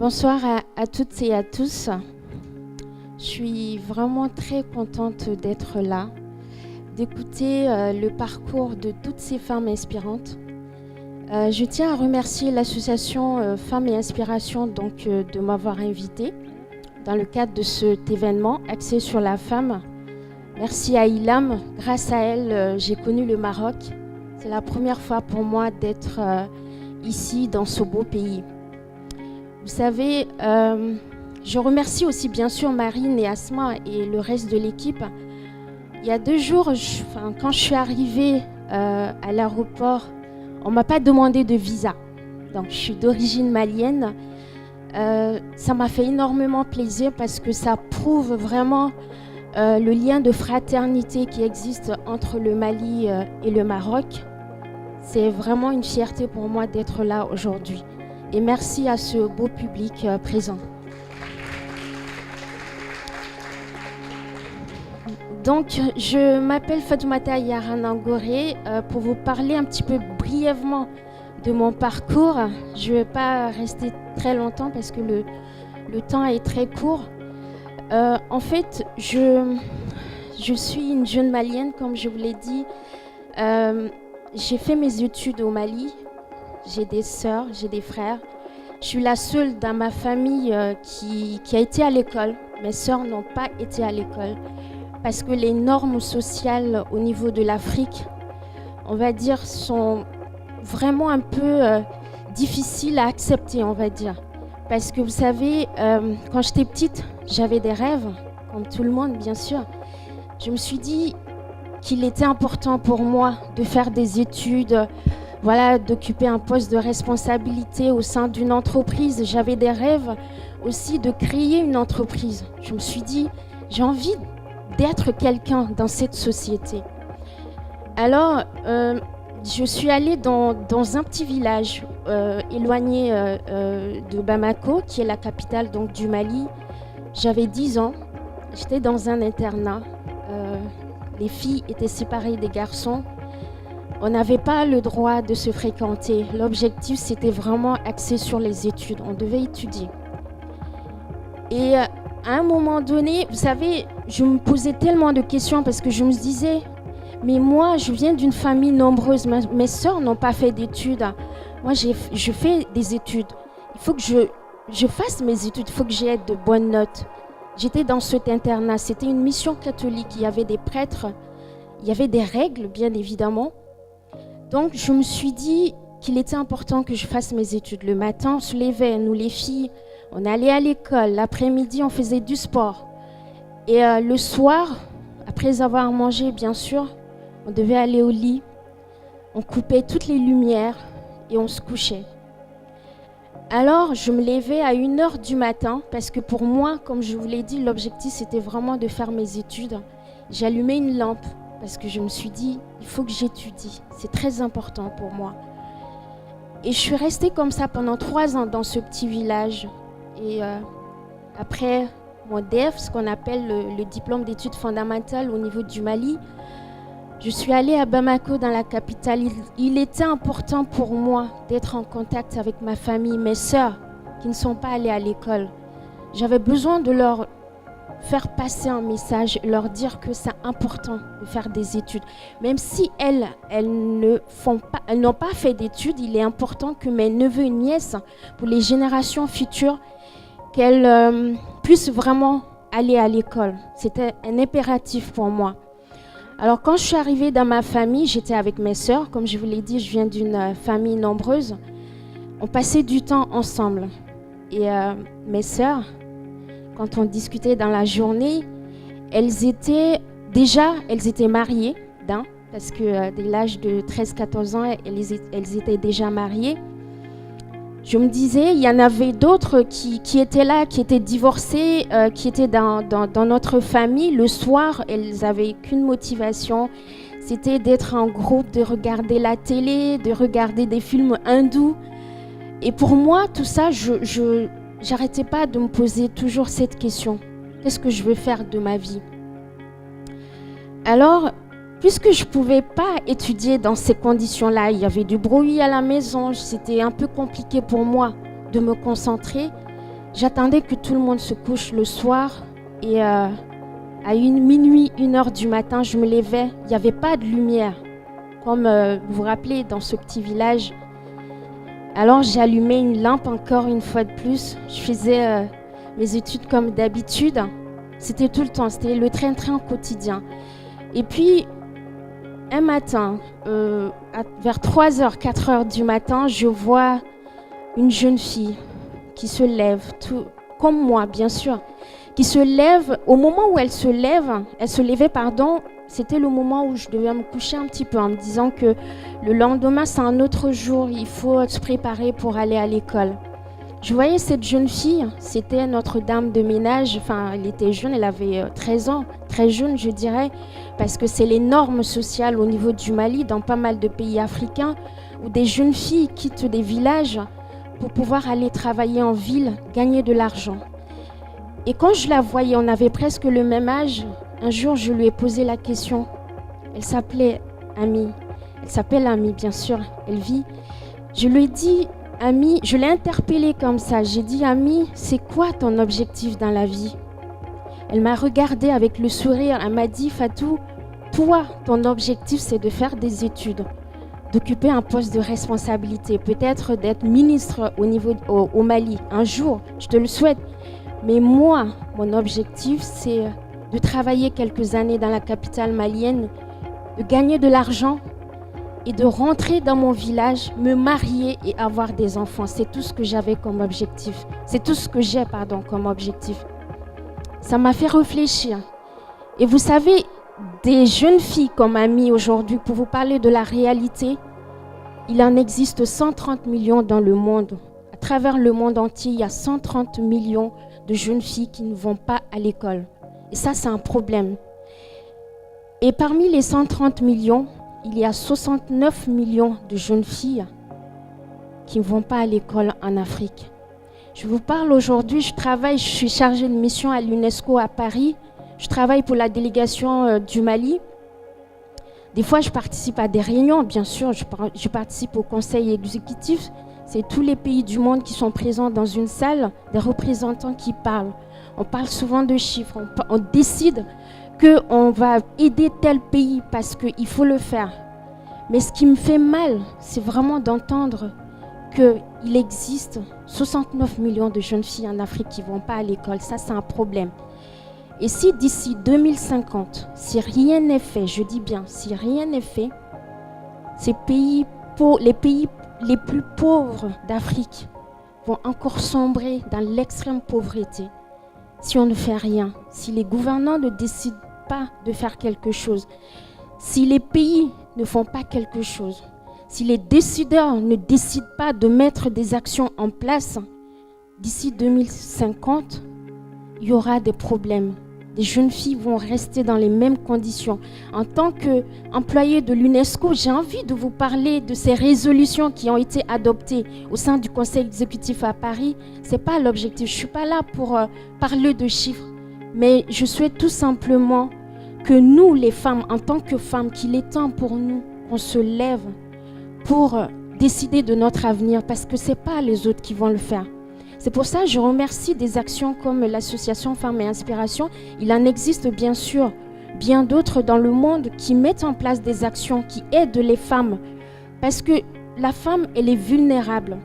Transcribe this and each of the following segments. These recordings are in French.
Bonsoir à toutes et à tous. Je suis vraiment très contente d'être là, d'écouter le parcours de toutes ces femmes inspirantes. Je tiens à remercier l'association Femmes et Inspiration de m'avoir invitée dans le cadre de cet événement axé sur la femme. Merci à Ilham. Grâce à elle, j'ai connu le Maroc. C'est la première fois pour moi d'être ici dans ce beau pays. Vous savez, je remercie aussi bien sûr Marine et Asma et le reste de l'équipe. Il y a 2 jours, quand je suis arrivée à l'aéroport, on ne m'a pas demandé de visa. Donc je suis d'origine malienne. Ça m'a fait énormément plaisir parce que ça prouve vraiment le lien de fraternité qui existe entre le Mali et le Maroc. C'est vraiment une fierté pour moi d'être là aujourd'hui. Et merci à ce beau public présent. Donc, je m'appelle Fatoumata Yaranangoré pour vous parler un petit peu brièvement de mon parcours. Je ne vais pas rester très longtemps parce que le temps est très court. En fait, je suis une jeune Malienne, comme je vous l'ai dit. J'ai fait mes études au Mali. J'ai des sœurs, j'ai des frères. Je suis la seule dans ma famille qui a été à l'école. Mes sœurs n'ont pas été à l'école parce que les normes sociales au niveau de l'Afrique, on va dire, sont vraiment un peu difficiles à accepter, on va dire. Parce que vous savez, quand j'étais petite, j'avais des rêves, comme tout le monde, bien sûr. Je me suis dit qu'il était important pour moi de faire des études, voilà, d'occuper un poste de responsabilité au sein d'une entreprise. J'avais des rêves aussi de créer une entreprise. Je me suis dit, j'ai envie d'être quelqu'un dans cette société. Alors, je suis allée dans un petit village éloigné de Bamako, qui est la capitale donc, du Mali. J'avais 10 ans. J'étais dans un internat. Les filles étaient séparées des garçons. On n'avait pas le droit de se fréquenter. L'objectif, c'était vraiment axé sur les études. On devait étudier. Et à un moment donné, vous savez, je me posais tellement de questions parce que je me disais, mais moi, je viens d'une famille nombreuse. Mes sœurs n'ont pas fait d'études. Moi, je fais des études. Il faut que je fasse mes études. Il faut que j'aie de bonnes notes. J'étais dans cet internat. C'était une mission catholique. Il y avait des prêtres. Il y avait des règles, bien évidemment. Donc, je me suis dit qu'il était important que je fasse mes études. Le matin, on se levait, nous les filles, on allait à l'école. L'après-midi, on faisait du sport. Et le soir, après avoir mangé, bien sûr, on devait aller au lit. On coupait toutes les lumières et on se couchait. Alors, je me levais à 1h du matin parce que pour moi, comme je vous l'ai dit, l'objectif, c'était vraiment de faire mes études. J'allumais une lampe. Parce que je me suis dit, il faut que j'étudie. C'est très important pour moi. Et je suis restée comme ça pendant 3 ans dans ce petit village. Et après mon DEF, ce qu'on appelle le diplôme d'études fondamentales au niveau du Mali, je suis allée à Bamako, dans la capitale. Il était important pour moi d'être en contact avec ma famille, mes sœurs qui ne sont pas allées à l'école. J'avais besoin de leur faire passer un message, leur dire que c'est important de faire des études. Même si elles n'ont pas fait d'études, il est important que mes neveux et nièces, pour les générations futures, qu'elles puissent vraiment aller à l'école. C'était un impératif pour moi. Alors quand je suis arrivée dans ma famille, j'étais avec mes sœurs. Comme je vous l'ai dit, je viens d'une famille nombreuse. On passait du temps ensemble. Et mes sœurs, quand on discutait dans la journée, elles étaient mariées, parce que dès l'âge de 13-14 ans, elles étaient déjà mariées. Je me disais, il y en avait d'autres qui étaient là, qui étaient divorcées, qui étaient dans notre famille. Le soir, elles n'avaient qu'une motivation, c'était d'être en groupe, de regarder la télé, de regarder des films hindous. Et pour moi, tout ça, j'arrêtais pas de me poser toujours cette question. Qu'est-ce que je veux faire de ma vie? Alors, puisque je ne pouvais pas étudier dans ces conditions-là, il y avait du bruit à la maison, c'était un peu compliqué pour moi de me concentrer. J'attendais que tout le monde se couche le soir et à minuit, 1h du matin, je me levais. Il n'y avait pas de lumière, comme vous vous rappelez dans ce petit village. Alors j'ai allumé une lampe encore une fois de plus. Je faisais mes études comme d'habitude. C'était tout le temps, c'était le train-train quotidien. Et puis, un matin, vers 3h, 4h du matin, je vois une jeune fille qui se lève, tout, comme moi bien sûr, qui se lève. Au moment où elle se levait, c'était le moment où je devais me coucher un petit peu en me disant que le lendemain c'est un autre jour, il faut se préparer pour aller à l'école. Je voyais cette jeune fille, c'était notre dame de ménage, enfin elle était jeune, elle avait 13 ans, très jeune je dirais, parce que c'est les normes sociales au niveau du Mali, dans pas mal de pays africains, où des jeunes filles quittent des villages pour pouvoir aller travailler en ville, gagner de l'argent. Et quand je la voyais, on avait presque le même âge, un jour je lui ai posé la question, elle s'appelait Ami, elle s'appelle Ami bien sûr, elle vit, je lui ai dit, Ami, je l'ai interpellée comme ça. J'ai dit, Ami, c'est quoi ton objectif dans la vie? Elle m'a regardée avec le sourire. Elle m'a dit, Fatou, toi, ton objectif, c'est de faire des études, d'occuper un poste de responsabilité, peut-être d'être ministre au Mali. Un jour, je te le souhaite. Mais moi, mon objectif, c'est de travailler quelques années dans la capitale malienne, de gagner de l'argent et de rentrer dans mon village, me marier et avoir des enfants. C'est tout ce que j'avais comme objectif. C'est tout ce que j'ai, comme objectif. Ça m'a fait réfléchir. Et vous savez, des jeunes filles comme Ami aujourd'hui, pour vous parler de la réalité, il en existe 130 millions dans le monde. À travers le monde entier, il y a 130 millions de jeunes filles qui ne vont pas à l'école. Et ça, c'est un problème. Et parmi les 130 millions, il y a 69 millions de jeunes filles qui ne vont pas à l'école en Afrique. Je vous parle aujourd'hui, je suis chargée de mission à l'UNESCO à Paris. Je travaille pour la délégation du Mali. Des fois, je participe à des réunions, bien sûr. Je participe au conseil exécutif. C'est tous les pays du monde qui sont présents dans une salle, des représentants qui parlent. On parle souvent de chiffres. On décide qu'on va aider tel pays parce qu'il faut le faire. Mais ce qui me fait mal, c'est vraiment d'entendre qu'il existe 69 millions de jeunes filles en Afrique qui ne vont pas à l'école. Ça, c'est un problème. Et si d'ici 2050, si rien n'est fait, je dis bien, si rien n'est fait, les pays les plus pauvres d'Afrique vont encore sombrer dans l'extrême pauvreté si on ne fait rien, si les gouvernants ne décident pas de faire quelque chose, si les pays ne font pas quelque chose, si les décideurs ne décident pas de mettre des actions en place, d'ici 2050, il y aura des problèmes. Des jeunes filles vont rester dans les mêmes conditions. En tant qu'employée de l'UNESCO, j'ai envie de vous parler de ces résolutions qui ont été adoptées au sein du Conseil exécutif à Paris. Ce n'est pas l'objectif. Je ne suis pas là pour parler de chiffres, mais je souhaite tout simplement que nous, les femmes, en tant que femmes, qu'il est temps pour nous qu'on se lève pour décider de notre avenir, parce que ce n'est pas les autres qui vont le faire. C'est pour ça que je remercie des actions comme l'association Femmes et Inspiration. Il en existe bien sûr bien d'autres dans le monde qui mettent en place des actions qui aident les femmes. Parce que la femme, elle est vulnérable.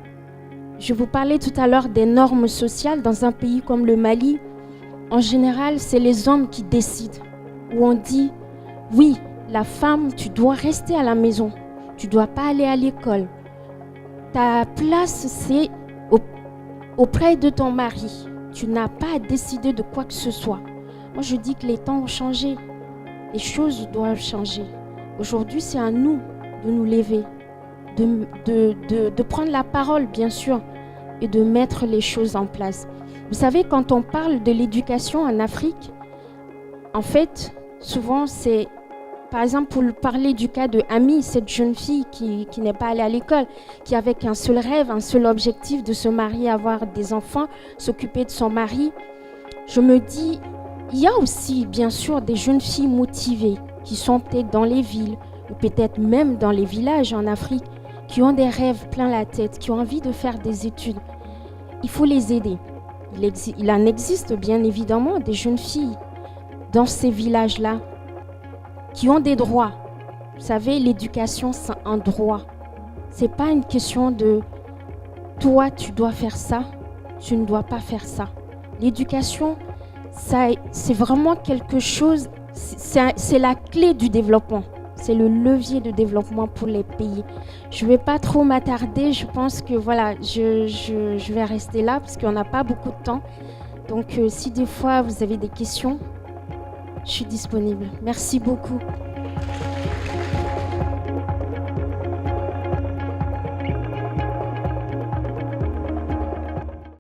Je vous parlais tout à l'heure des normes sociales dans un pays comme le Mali. En général, c'est les hommes qui décident. Où on dit, oui, la femme, tu dois rester à la maison. Tu ne dois pas aller à l'école. Ta place, c'est auprès de ton mari. Tu n'as pas à décider de quoi que ce soit. Moi, je dis que les temps ont changé. Les choses doivent changer. Aujourd'hui, c'est à nous de nous lever, de prendre la parole, bien sûr, et de mettre les choses en place. Vous savez, quand on parle de l'éducation en Afrique, en fait, souvent, c'est... Par exemple, pour parler du cas de Ami, cette jeune fille qui n'est pas allée à l'école, qui avait qu'un seul rêve, un seul objectif de se marier, avoir des enfants, s'occuper de son mari, je me dis, il y a aussi bien sûr des jeunes filles motivées qui sont peut-être dans les villes ou peut-être même dans les villages en Afrique, qui ont des rêves plein la tête, qui ont envie de faire des études. Il faut les aider. il en existe bien évidemment des jeunes filles dans ces villages-là qui ont des droits. Vous savez, l'éducation, c'est un droit. C'est pas une question de toi, tu dois faire ça, tu ne dois pas faire ça. L'éducation, ça, c'est vraiment quelque chose, c'est la clé du développement. C'est le levier de développement pour les pays. Je ne vais pas trop m'attarder. Je pense que voilà, je vais rester là parce qu'on n'a pas beaucoup de temps. Donc, si des fois vous avez des questions, je suis disponible. Merci beaucoup.